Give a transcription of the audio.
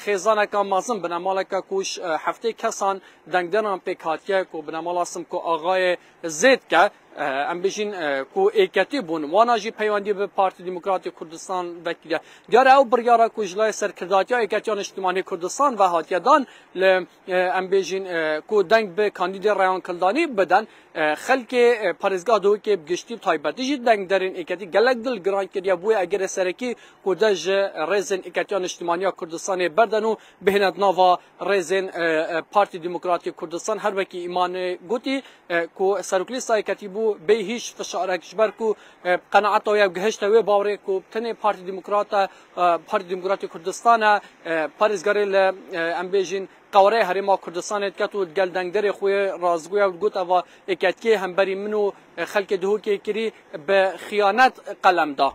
خیزانه که مازن بنامال که کوش هفته کسان دنگدران پیکاتیه کو بنامالاسم کو آقای زید که ام بیشین کو ایکتی بون وانا جی پیوندی به پارتی دموکراتی کردستان وکیله دیار او بریارا کو جلای سرکرداتی ایکتیان اجتماعی کردستان و هاتیدان ل ام بیشین کو دنگ به کاندید رایان کلدانی بدن خلک پارزگاه دو که بگشتی تایبتی جی دنگ درین ایکتی گلک دل گران کردیا بوی اگر سرکی کو دج رزن ایکتیان اجتماعی کردستان بردنو بهند نوا رزن پارتی دموکراتی کردستان هر وکی ایمان گوتی کو سرکلی سایکتی بو به هیچ فشارکش برکو قناعت و گهشت و باوری کو تنه پارتی دموکراتی کردستان پارزگاری ام بیشین قواره هرما کردستان کتو گلدنگدر خوی رازگوی و گوت و اکتکی هم بری منو خلک دهو که کری به خیانت قلم دا